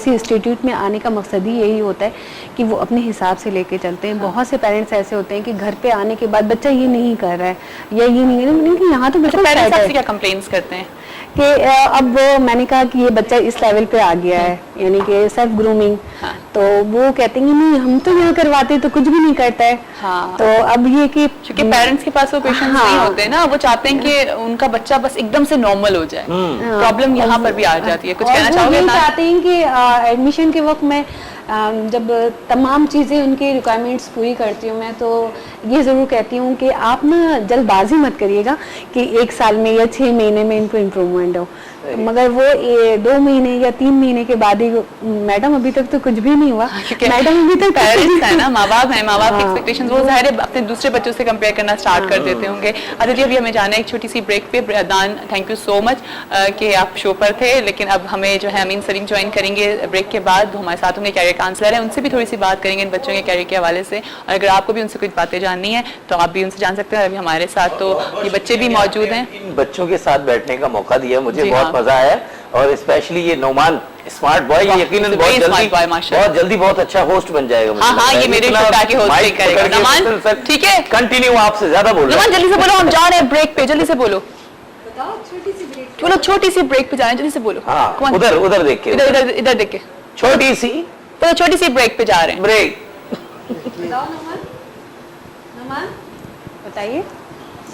इसी इंस्टीट्यूट में आने का मकसद ही यही होता है कि वो अपने हिसाब से लेके चलते हैं। बहुत से पेरेंट्स ऐसे होते हैं कि घर पे आने के बाद बच्चा ये नहीं कर रहा है या ये नहीं कर रहा है, कि यहाँ तो बिल्कुल पेरेंट्स आपसे क्या कंप्लेंट्स करते हैं कि अब मैंने कहा कि ये बच्चा इस लेवल पे आ गया है, यानी कि सेल्फ ग्रूमिंग, तो वो कहते हैं नहीं हम तो यहाँ करवाते तो कुछ भी नहीं करता है। हाँ। तो अब ये कि क्योंकि पेरेंट्स के पास वो पेशेंस नहीं होते ना, वो चाहते हैं कि उनका बच्चा बस एकदम से नॉर्मल हो जाए। प्रॉब्लम यहाँ पर भी आ जाती है। कुछ कहना चाहोगे? वो चाहते हैं कि एडमिशन के वक्त में जब तमाम चीज़ें उनकी रिक्वायरमेंट्स पूरी करती हूँ मैं, तो ये ज़रूर कहती हूँ कि आप ना जल्दबाजी मत करिएगा कि 1 साल में या 6 महीने में इनको इम्प्रूवमेंट हो, मगर वो 2 महीने या 3 महीने के बाद ही मैडम अभी तक तो कुछ भी नहीं हुआ। मैडम अभी तक पेरेंट्स है ना, माँ बाप है, माँ बाप की एक्सपेक्टेशंस वो ज़ाहिर है अपने दूसरे बच्चों से कंपेयर करना स्टार्ट कर देते होंगे। अच्छा जी, अभी हमें जाना है एक छोटी सी ब्रेक पे। अदान, थैंक यू सो मच कि आप शो पर थे, लेकिन अब हमें जो है अमीन सलीम ज्वाइन करेंगे ब्रेक के बाद। हमारे साथ होंगे कैरियर काउंसलर हैं, उनसे भी थोड़ी सी बात करेंगे इन बच्चों के कैरियर के हवाले से, और अगर आपको भी उनसे कुछ बातें जाननी है तो आप भी उनसे जान सकते हैं। अभी हमारे साथ तो ये बच्चे भी मौजूद हैं। इन बच्चों के साथ बैठने का मौका दिया, मुझे बहुत मजा आया, और स्पेशली ये नोमान स्मार्ट बॉय, यकीनन बहुत जल्दी बहुत अच्छा होस्ट बन जाएगा। हाँ, ये मेरे शो का के होस्ट करेगा। नोमान ठीक है, कंटिन्यू, आपसे ज्यादा बोल रहा हूं। नोमान जल्दी से बोलो, हम जा रहे हैं ब्रेक पे, जल्दी से बोलो। बोलो छोटी सी ब्रेक पे जा रहे हैं, जल्दी से बोलो। हाँ, उधर देख के, इधर देख के, छोटी सी, तो छोटी सी ब्रेक पे जा रहे हैं। ब्रेक बताइए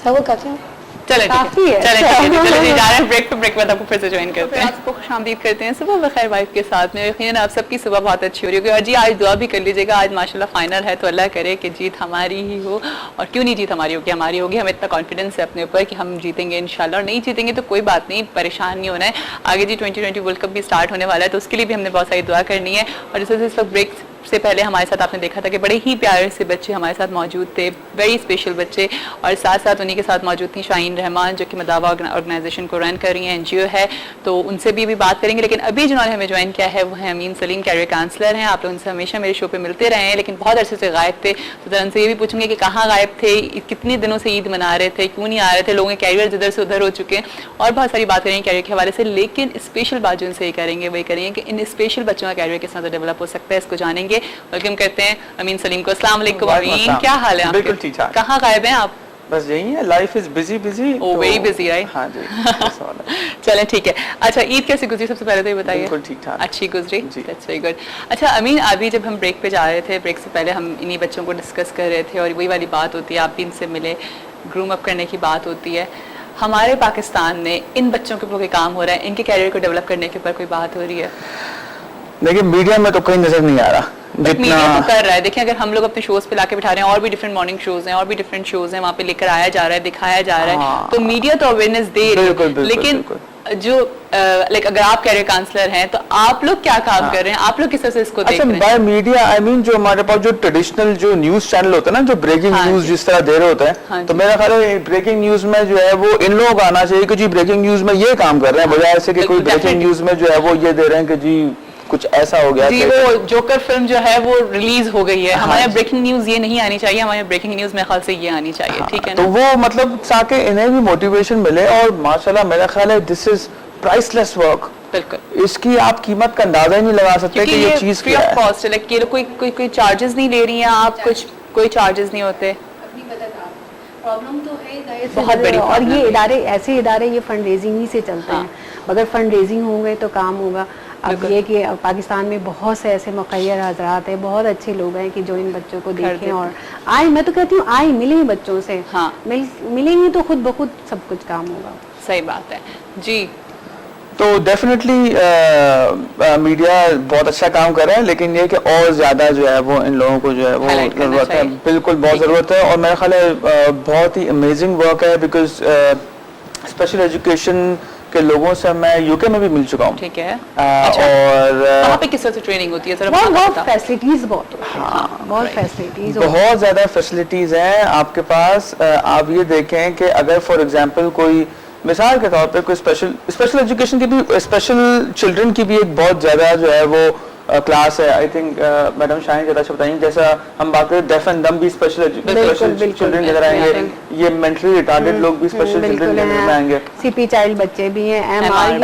सब वो कहते हैं चले काफी है। चले जा रहे हैं ब्रेक पे। ब्रेक बाद आपको फिर से ज्वाइन करते हैं। आपको खुशामदीद करते हैं सुबह बखैर वाइफ के साथ में। यकीनन आप सबकी सुबह बहुत अच्छी हो रही होगी। और जी आज दुआ भी कर लीजिएगा, आज माशाल्लाह फाइनल है, तो अल्लाह करे कि जीत हमारी ही हो। और क्यों नहीं जीत हमारी होगी, हमारी होगी। हमें इतना कॉन्फिडेंस है अपने ऊपर कि हम जीतेंगे इंशाल्लाह। और नहीं जीतेंगे तो कोई बात नहीं, परेशान नहीं होना है। आगे जी 2020 वर्ल्ड कप भी स्टार्ट होने वाला है, तो उसके लिए भी हमने बहुत सारी दुआ करनी है। और जैसे इस वक्त ब्रेक से पहले हमारे साथ आपने देखा था कि बड़े ही प्यारे से बच्चे हमारे साथ मौजूद थे, वेरी स्पेशल बच्चे। और साथ साथ उन्हीं के साथ मौजूद थी शाहीन रहमान, जो कि मदावा ऑर्गेनाइजेशन को रन कर रही हैं, एनजीओ है, तो उनसे भी बात करेंगे। लेकिन अभी जिन्होंने हमें ज्वाइन किया है वो है अमीन सलीम, कैरियर काउंसलर हैं। आप लोग उनसे हमेशा मेरे शो पे मिलते रहे हैं, लेकिन बहुत अरसे से गायब थे। तो जरा उनसे ये भी पूछेंगे कि कहाँ गायब थे, कितने दिनों से ईद मना रहे थे, क्यों नहीं आ रहे थे, लोगों के कैरियर इधर से उधर हो चुके हैं, और बहुत सारी बात करेंगे कैरियर के हवाले से। लेकिन स्पेशल बात जो उनसे ये करेंगे वही करेंगे कि इन स्पेशल बच्चों का कैरियर किस तरह डेवलप हो सकता है, इसको जानेंगे। वेलकम करते हैं अमीन सलीम को। अस्सलाम वालेकुम अमीन, क्या हाल है आपके? बिल्कुल ठीक ठाक। कहाँ गायब हैं आप? बस यही है, life is busy busy. Oh very busy right. हाँ जी चलें ठीक है। अच्छा, ईद कैसी गुजरी सबसे पहले तो ये बताइए। बिल्कुल ठीक ठाक, अच्छी गुजरी, दैट्स वेरी गुड। अच्छा अमीन, अभी जब हम ब्रेक पे जा रहे थे, ब्रेक से पहले हम इन्हीं बच्चों को डिस्कस कर रहे थे, और वही वाली बात होती है, आप भी इनसे मिले, ग्रूम अप करने की बात होती है। हमारे पाकिस्तान में इन बच्चों के ऊपर कोई काम हो रहा है, इनके कैरियर को डेवलप करने के ऊपर कोई बात हो रही है? देखिए मीडिया में तो कहीं नजर नहीं आ रहा, मीडिया तो कर रहा है। देखिए अगर हम लोग अपने शोज पे लाके बिठा रहे हैं, और भी डिफरेंट मॉर्निंग शोज हैं, और भी डिफरेंट शोज हैं, वहाँ पे लेकर आया जा रहा है, दिखाया जा रहा है, तो मीडिया तो अवेयरनेस दे रही है। लेकिन जो लाइक अगर आप कैरियर काउंसलर हैं तो आप लोग क्या काम कर रहे हैं, आप लोग किस तरह से इसको देख रहे हैं? बाय मीडिया आई मीन जो हमारे पास जो ट्रेडिशनल जो न्यूज चैनल होता है ना, जो ब्रेकिंग न्यूज जिस तरह दे रहे होते हैं, तो मेरा ख्याल है ब्रेकिंग न्यूज में जो है वो इन लोगों का आना चाहिए कि जी ब्रेकिंग न्यूज में ये काम कर रहे हैं, बजाय से कि कोई ब्रेकिंग न्यूज में जो है वो ये दे रहे हैं कि जी कुछ ऐसा हो गया जी। वो जोकर फिल्म जो है वो रिलीज हो गई है। हमारे ब्रेकिंग न्यूज ये नहीं आनी चाहिए, हमारे ब्रेकिंग न्यूज मेरे ख्याल से ये आनी चाहिए। ठीक है ना? तो वो मतलब ताकि इन्हें भी मोटिवेशन मिले। और माशाल्लाह मेरा ख्याल है दिस इज प्राइसलेस वर्क। बिल्कुल, इसकी आप कीमत का अंदाजा ही नहीं लगा सकते कि ये चीज फ्री ऑफ कॉस्ट है। लाइक कोई चार्जेस नहीं ले रही हैं आप, कुछ कोई चार्जेस नहीं होते। प्रॉब्लम तो है बहुत बड़ी, और ये इदारे ऐसे इदारे ये फंड रेजिंग ही से चलते हैं। अगर फंड रेजिंग होंगे तो काम होगा। अब ये कि पाकिस्तान में बहुत से ऐसे मुखैर हजरात हैं, बहुत अच्छे लोग हैं कि जो इन बच्चों को देखें और आए। मैं तो कहती हूँ आए, मिले बच्चों से। हाँ, मिलेंगे तो खुद ब खुद सब कुछ काम होगा। सही बात है जी। तो डेफिनेटली मीडिया बहुत अच्छा काम कर रहा है, लेकिन ये कि और ज्यादा जो है वो इन लोगों को जो है वो जरूरत है। बिल्कुल बहुत जरूरत है। और मेरा ख्याल है बहुत ही अमेजिंग वर्क है, बिकॉज स्पेशल एजुकेशन के लोगों से मैं यूके में भी मिल चुका हूँ। ठीक है। अच्छा। और वहाँ पे किस तरह से ट्रेनिंग होती है? बहुत फैसिलिटीज बहुत फैसिलिटीज, बहुत ज्यादा फैसिलिटीज हैं आपके पास। आप ये देखें कि अगर फॉर एग्जांपल कोई मिसाल के तौर पे कोई स्पेशल एजुकेशन की भी, स्पेशल चिल्ड्रन की भी एक बहुत ज्यादा जो है वो क्लास है, आई थिंक मैडम शाहीन ज़्यादा अच्छा बताएंगे, जैसा हम बात करें डेफ एंड डम भी स्पेशल चिल्ड्रन इधर आएंगे, ये मेंटली रिटार्डेड लोग भी स्पेशल चिल्ड्रन में आएंगे, सीपी चाइल्ड बच्चे भी हैं, एमआर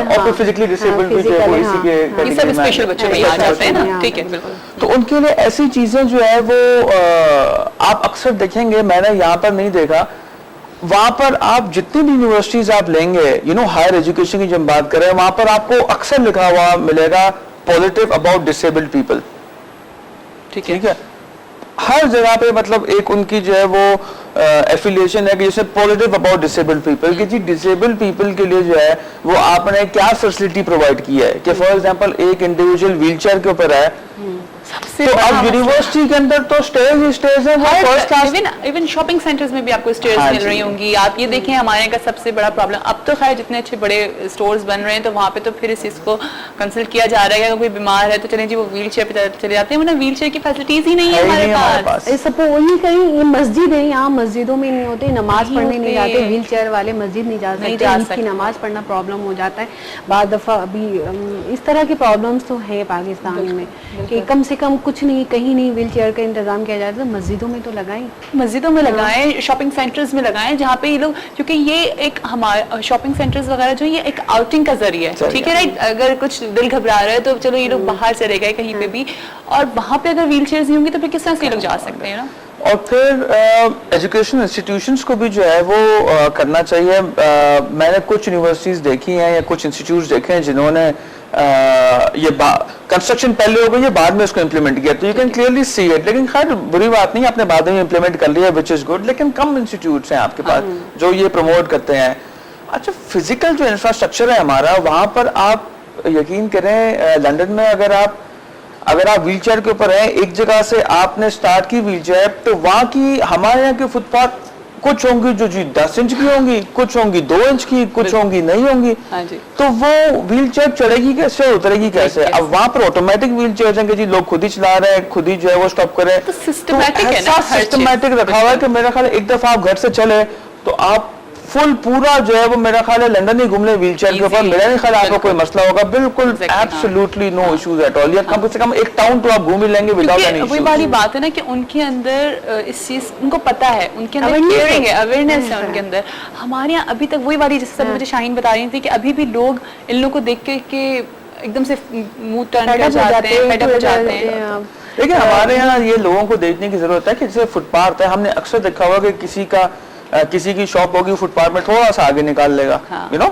और फिर फिजिकली डिसेबल्ड भी जो है इसी के सब स्पेशल बच्चे भी आ जाते हैं ना, ठीक है बिल्कुल। तो उनके लिए ऐसी चीजें जो है वो आप अक्सर देखेंगे, मैंने यहाँ पर नहीं देखा, वहां पर आप जितनी भी यूनिवर्सिटीज आप लेंगे, यू नो हायर एजुकेशन की जब बात करें, वहां पर आपको अक्सर लिखा हुआ मिलेगा पॉजिटिव अबाउट डिसेबल्ड पीपल, ठीक है, हर जगह पे मतलब एक उनकी जो है वो एफिलिएशन है कि जैसे पॉजिटिव अबाउट डिसेबल्ड पीपल, कि जी डिसेबल्ड पीपल के लिए जो है वो आपने क्या फैसिलिटी प्रोवाइड किया है, कि फॉर एग्जांपल एक इंडिविजुअल व्हीलचेयर के ऊपर है, तो अब यूनिवर्सिटी के अंदर तो स्टेज है, वो first class, even shopping centres में भी आपको स्टेयर्स मिल रही होंगी। आप ये देखें, हमारे का सबसे बड़ा प्रॉब्लम, अब तो खैर जितने अच्छे बड़े स्टोर्स बन रहे हैं तो वहाँ पे तो फिर इस चीज को कंसल्ट किया जा रहा है, अगर कोई बीमार है तो चलें जी वो व्हील चेयर पे चले जाते हैं, वरना व्हील चेयर की फैसिलिटीज ही नहीं है हमारे पास। सपोज कहीं ये मस्जिद है, यहाँ मस्जिदों में नहीं होते, नमाज पढ़ने नहीं जाते, व्हील चेयर वाले मस्जिद नहीं जा सकते, ईद की नमाज पढ़ना प्रॉब्लम हो जाता है बाद दफा। अभी इस तरह की प्रॉब्लम्स तो है पाकिस्तान में कि कम से कम कुछ नहीं, कहीं नहीं व्हील चेयर का इंतजाम किया जाता, तो मस्जिदों में तो लगाएं, मस्जिदों में लगाएं, शॉपिंग सेंटर्स में लगाएं, जहाँ पे ये लोग, क्योंकि ये एक हमारे शॉपिंग सेंटर्स वगैरह जो ये एक आउटिंग का जरिया है, ठीक है राइट। अगर कुछ दिल घबरा रहा है तो चलो ये लोग बाहर चले गए कहीं पे भी, और वहाँ पे अगर व्हील चेयर्स नहीं होंगी तो फिर किस तरह से लोग जा सकते हैं ना। और फिर एजुकेशन इंस्टीट्यूशंस को भी जो है वो करना चाहिए। मैंने कुछ यूनिवर्सिटीज देखी हैं या कुछ इंस्टीट्यूट्स देखे हैं जिन्होंने ये कंस्ट्रक्शन पहले हो गई है, बाद में उसको इम्प्लीमेंट किया, तो you can clearly see it. लेकिन खैर बुरी बात नहीं, आपने बाद में इम्प्लीमेंट कर लिया, विच इज गुड, लेकिन कम इंस्टीट्यूट्स हैं आपके पास जो ये प्रमोट करते हैं। अच्छा, फिजिकल जो इंफ्रास्ट्रक्चर है हमारा, वहां पर आप यकीन करें लंदन में अगर आप व्हील चेयर के ऊपर है, एक जगह से आपने स्टार्ट की व्हील चेयर, तो वहां की हमारे यहाँ के फुटपाथ कुछ होंगी जो जी 10 इंच की होंगी, कुछ होंगी 2 इंच की, कुछ होंगी नहीं होंगी, तो वो व्हील चेयर चढ़ेगी कैसे, उतरेगी कैसे? अब वहां पर ऑटोमेटिक व्हील चेयर हैं कि जी लोग खुद ही चला रहे हैं, खुद ही जो है वो स्टॉप करे, तो सिस्टमैटिक रखा हुआ है कि मेरा ख्याल एक दफा आप घर से चले तो आप फुल पूरा जो है वो मेरा ख्याल है लंदन ही घूम ले व्हील चेयर के ऊपर, मेरा नहीं ख्याल आपको कोई मसला होगा, बिल्कुल absolutely no issues at all. या कम से कम एक टाउन तो आप घूम ही लेंगे विदाउट एनी इश्यूज। वही वाली बात है ना कि उनके अंदर इस चीज उनको पता है, उनके अंदर केयरिंग है, अवेयरनेस है उनके अंदर। हमारे यहाँ अभी तक वही वाली जैसे मुझे शाहीन बता रही थी कि अभी भी लोग इन लोगों को देख के एकदम से मुंह टर्न कर जाते हैं, पेटअप हो जाते हैं। देखिए हमारे यहाँ ये लोगों को देखने की जरूरत है कि जैसे फुटपाथ है, हमने अक्सर देखा हुआ कि किसी की शॉप होगी फुटपाथ में थोड़ा सा आगे निकाल लेगा, यू नो,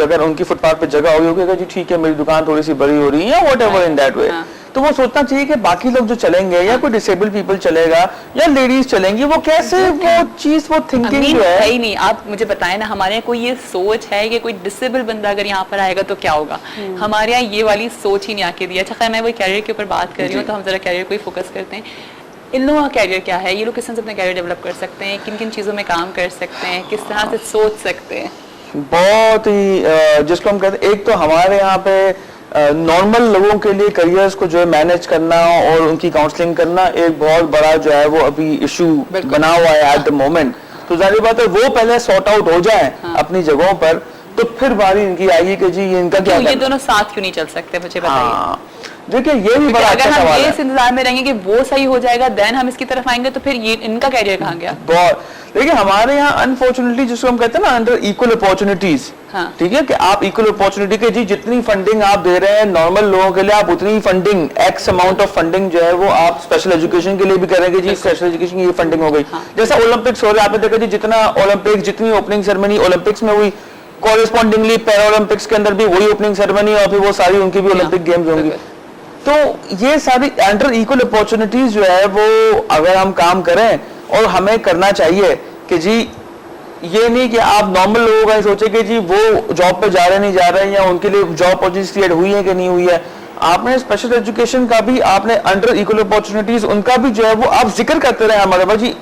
अगर उनकी फुटपाथ पे जगह होगी जी ठीक है मेरी दुकान थोड़ी सी बड़ी हो रही है या व्हाटएवर इन दैट वे, तो वो सोचना चाहिए कि बाकी लोग जो चलेंगे या कोई डिसेबल्ड पीपल चलेगा या लेडीज चलेंगी, वो कैसे वो चीज वो थिंकिंग जो है ही नहीं। आप मुझे बताएं ना, हमारे यहाँ कोई ये सोच है कि कोई डिसेबल बंदा अगर यहाँ पर आएगा तो क्या होगा? हमारे यहाँ ये वाली सोच ही नहीं आके दी। अच्छा खैर मैं वही कैरियर के ऊपर बात कर रही हूँ, तो हम जरा कैरियर को ही फोकस करते हैं। इन लोगों का कैरियर क्या है, ये लोग किस तरह से अपना कैरियर डेवलप कर सकते हैं, किन किन चीज़ों में काम कर सकते हैं, किस तरह से सोच सकते हैं? बहुत ही जिसको हम कहते हैं, एक तो हमारे यहाँ पे नॉर्मल लोगों के लिए करियर्स को जो है मैनेज करना और उनकी काउंसलिंग करना एक बहुत बड़ा जो है वो अभी इशू बना हुआ है एट द मोमेंट। तो जाहिर बात है वो पहले सॉर्ट आउट हो जाए अपनी जगहों पर, तो फिर बारी इनकी आएगी कि जी इनका क्या, ये दोनों साथ क्यों नहीं चल सकते, मुझे बताइए। देखिए ये भी बड़ा अच्छा सवाल है। अगर हम इस इंतजार में रहेंगे कि वो सही हो जाएगा देन हम इसकी तरफ आएंगे, तो फिर ये इनका कैरियर कहाँ गया? बहुत देखिए हमारे यहाँ अनफॉर्चुनेटली जिसको हम कहते हैं ना अंडर इक्वल अपॉर्चुनिटीज, ठीक है, कि आप इक्वल अपॉर्चुनिटी के जी जितनी फंडिंग आप दे रहे हैं नॉर्मल लोगों के लिए, आप उतनी funding x amount of funding जो है वो आप स्पेशल एजुकेशन के लिए भी करेंगे जी, स्पेशल एजुकेशन की ये फंडिंग हो गई। जैसा ओलंपिक्स हो रहा है, आपने देखा जी जितना ओलंपिक्स जितनी ओपनिंग सेरेमनी ओलंपिक्स में हुई, कॉरेस्पॉन्डिंगली पैरा ओलंपिक्स के अंदर भी वही ओपनिंग सेरेमनी और फिर वो सारी उनकी भी ओलंपिक गेम्स होंगी। तो ये सारी अंडर इक्वल अपॉर्चुनिटीज जो है वो अगर हम काम करें, और हमें करना चाहिए कि जी ये नहीं कि आप नॉर्मल लोगों का सोचे कि जी वो जॉब पे जा रहे नहीं जा रहे हैं या उनके लिए जॉब अपॉर्चुनिटीज क्रिएट हुई है कि नहीं हुई है। आपने स्पेशल एजुकेशन का भी, आपने अंडर इक्वल अपॉर्चुनिटीज उनका भी जो है वो आप जिक्र करते रहे हमारे पास जी,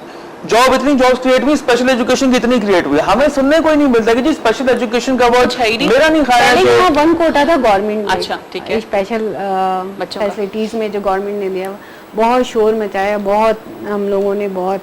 जॉब इतनी जॉब्स क्रिएट हुई, स्पेशल एजुकेशन कितनी क्रिएट हुई, हमें सुनने को ही नहीं मिलता कि जी स्पेशल एजुकेशन का वर्ड मेरा नहीं खाया है। वन कोटा था गवर्नमेंट, अच्छा ठीक है, स्पेशल फैसिलिटीज में जो गवर्नमेंट ने दिया बहुत शोर मचाया, बहुत हम लोगों ने बहुत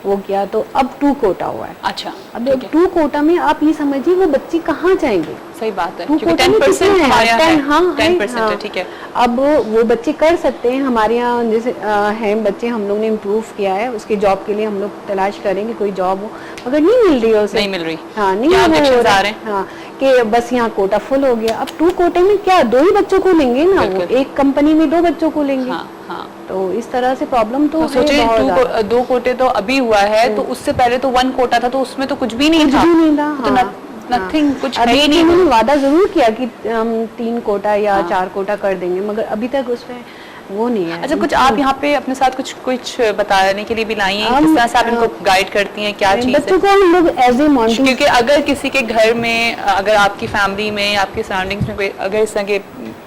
वो किया, तो अब 2 कोटा हुआ है। अच्छा, अब 2 कोटा में आप ये समझिए वो बच्चे कहाँ जाएंगे। सही बात है, 2 क्योंकि कोटा में 10% कितने हमारे यहाँ है, 10% है, ठीक है। अब वो बच्चे कर सकते हैं, हमारे यहाँ जैसे हैं बच्चे, हम लोग ने इम्प्रूव किया है, उसके जॉब के लिए हम लोग तलाश करेंगे कोई जॉब हो, मगर नहीं मिल रही है उसे, नहीं मिल रही। हाँ नहीं क्या मिल objections रहा आ रहे हैं? हाँ कि बस यहाँ कोटा फुल हो गया। अब 2 कोटे में क्या 2 ही बच्चों को लेंगे ना, वो एक कंपनी में 2 बच्चों को लेंगे। हाँ, हाँ। तो इस तरह से प्रॉब्लम तो है सोचिए बहुत ज़्यादा। 2 कोटे तो अभी हुआ है, तो उससे पहले तो 1 कोटा था, तो उसमें तो कुछ भी नहीं था, कुछ भी नहीं था, तो हाँ। नथिंग, कुछ है अभी ही नहीं। उन्होंने वादा जरूर किया कि हम 3 कोटा या 4 कोटा कर देंगे, मगर अभी तक उसमें वो नहीं है। अच्छा, कुछ आप यहाँ पे अपने साथ कुछ बताने के लिए भी लाई हैं, किस तरह से आप इनको गाइड करती हैं, क्या चीज़ है? बच्चों को हम लोग एज ए मॉनिटरिंग, क्योंकि अगर किसी के घर में, अगर आपकी फैमिली में, आपके सराउंडिंग्स में कोई अगर इस तरह के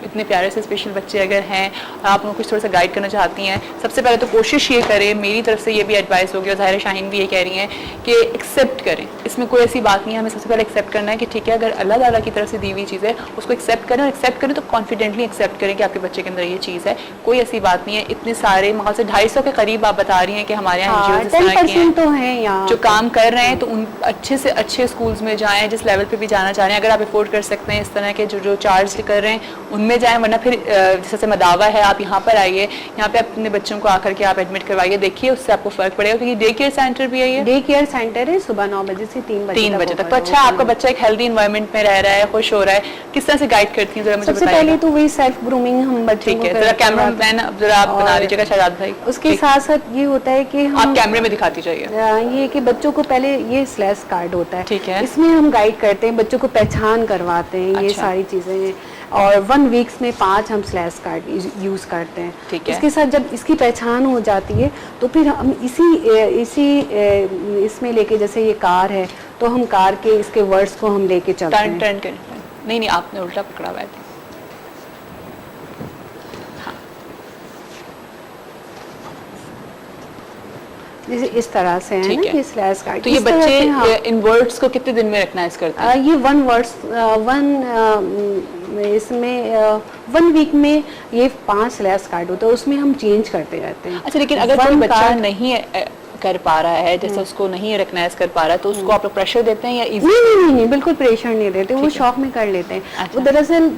इतने प्यारे से स्पेशल बच्चे अगर हैं और आप उनको कुछ थोड़ा सा गाइड करना चाहती हैं, सबसे पहले तो कोशिश ये करें, मेरी तरफ से ये भी एडवाइस होगी और ज़ाहिर शाहीन भी ये कह रही हैं कि एक्सेप्ट करें। इसमें कोई ऐसी बात नहीं है, हमें सबसे पहले एक्सेप्ट करना है कि ठीक है, अगर अल्लाह ताला की तरफ से दी हुई चीज़ है उसको एक्सेप्ट करें, और एक्सेप्ट करें तो कॉन्फिडेंटली एक्सेप्ट करें कि आपके बच्चे के अंदर ये चीज़ है, कोई ऐसी बात नहीं है। इतने सारे वहाँ से 250 के करीब आप बता रही हैं कि हमारे यहाँ NGOs इस तरह के हैं तो हैं यहाँ जो काम कर रहे हैं, तो उन अच्छे से अच्छे स्कूल्स में जाएं, जिस लेवल पे भी जाना चाह रहे हैं, अगर आप अफोर्ड कर सकते हैं इस तरह के जो चार्ज कर रहे हैं उनमें जाएं, वरना फिर जैसे मदावा है, आप यहाँ पर आइए, यहाँ पे अपने बच्चों को आकर के आप एडमिट करवाइए, देखिए उससे आपको फर्क पड़ेगा। क्योंकि डे केयर सेंटर भी है, ये डे केयर सेंटर है, सुबह 9 बजे से 3 बजे तक। तो अच्छा, आपका बच्चा एक हेल्दी एनवायरनमेंट में रह रहा है, खुश हो रहा है, किस तरह से गाइड करती हैं, जरा मुझे सबसे पहले तो वही सेल्फ ग्रूमिंग हम बच्चों को, जरा कैमरा मैन जरा आप बना लीजिएगा शहजाद भाई। उसके साथ साथ ये होता है कि आप कैमरे में दिखाती जाइए, ये कि बच्चों को पहले ये स्लैश कार्ड होता है, ठीक है, इसमें हम गाइड करते हैं, बच्चों को पहचान करवाते हैं, ये सारी चीजें, और 1 वीक्स में 5 हम स्लैश कार्ड यूज करते हैं। ठीक है। इसके साथ जब इसकी पहचान हो जाती है तो फिर हम इसी इसमें लेके, जैसे ये कार है तो हम कार के इसके वर्ड्स को हम लेके चलते हैं। टर्न कर, नहीं आपने उल्टा पकड़ा हुआ है। जैसे इस तरह से है ना कि स्लैश कार्ड। तो ये बच्चे इन वर्ड्स को कितने दिन में रिकॉग्नाइज करते हैं? ये 1 वर्ड्स इसमें 1 वीक में ये 5 स्लैश कार्ड होता है, उसमें हम चेंज करते रहते हैं। अच्छा, लेकिन अगर कोई बच्चा नहीं कर पा रहा है, जैसे उसको नहीं रिकॉग्नाइज कर पा रहा है, तो उसको आप प्रेशर देते हैं या इजी? नहीं, बिल्कुल प्रेशर नहीं देते, वो शौक में कर लेते हैं। अच्छा। वो दरअसल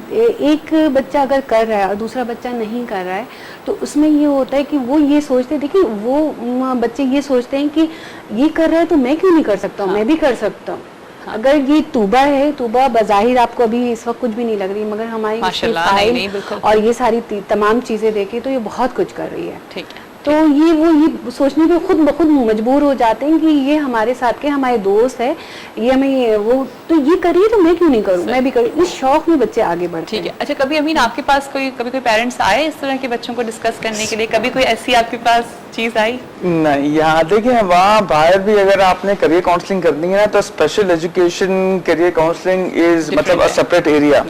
एक बच्चा अगर कर रहा है और दूसरा बच्चा नहीं कर रहा है, तो उसमें ये होता है कि वो ये सोचते, देखिए वो बच्चे ये सोचते हैं कि ये कर रहा है तो मैं क्यों नहीं कर सकता, मैं भी कर सकता हूँ। अगर ये तूबा है, तूबा बज़ाहिर आपको अभी इस वक्त कुछ भी नहीं लग रही, मगर हमारी फाइल और ये सारी तमाम चीजें देखे तो ये बहुत कुछ कर रही है। ठीक है। तो ये सोचने पे खुद ब खुद मजबूर हो जाते हैं कि ये हमारे साथ के हमारे दोस्त है, ये हमें वो तो ये करिए तो मैं क्यों नहीं करूँ, मैं भी करूँ, इस शौक में बच्चे आगे बढ़ते हैं। ठीक है। अच्छा, कभी अमीन आपके पास कभी कोई पेरेंट्स आए इस तरह के बच्चों को डिस्कस करने के लिए, कभी कोई ऐसी आपके पास चीज आई? नहीं, यहाँ देखिए वहाँ बाहर भी अगर आपने करियर काउंसलिंग करनी है ना, तो special education career counselling is मतलब अ सेपरेट एरिया।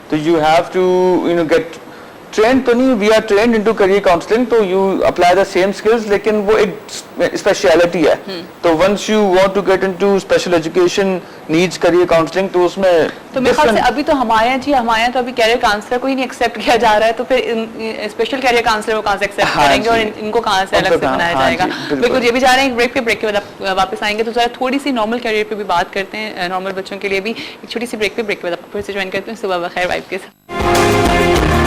तो you have to get train, तो नहीं, we are trained into career counselling, तो you apply the same skills, लेकिन वो एक स्पेशलिटी है। तो once you want to get into special education needs career counselling, तो उसमें तो मेरे ख्याल से अभी तो हमारे यहाँ तो अभी करियर काउंसलर को ही नहीं एक्सेप्ट किया जा रहा है, तो फिर स्पेशल करियर काउंसलर को कहाँ से एक्सेप्ट करेंगे और इनको कहाँ से अलग से बनाया जाएगा? बिल्कुल, ये भी जा रहे हैं ब्रेक के बाद वापस आएंगे, तो जरा थोड़ी सी नॉर्मल करियर पे भी बात करते हैं, नॉर्मल बच्चों के लिए भी एक छोटी सी ब्रेक के बाद फिर से ज्वाइन करते हैं सुबह बखैर वाइब के साथ।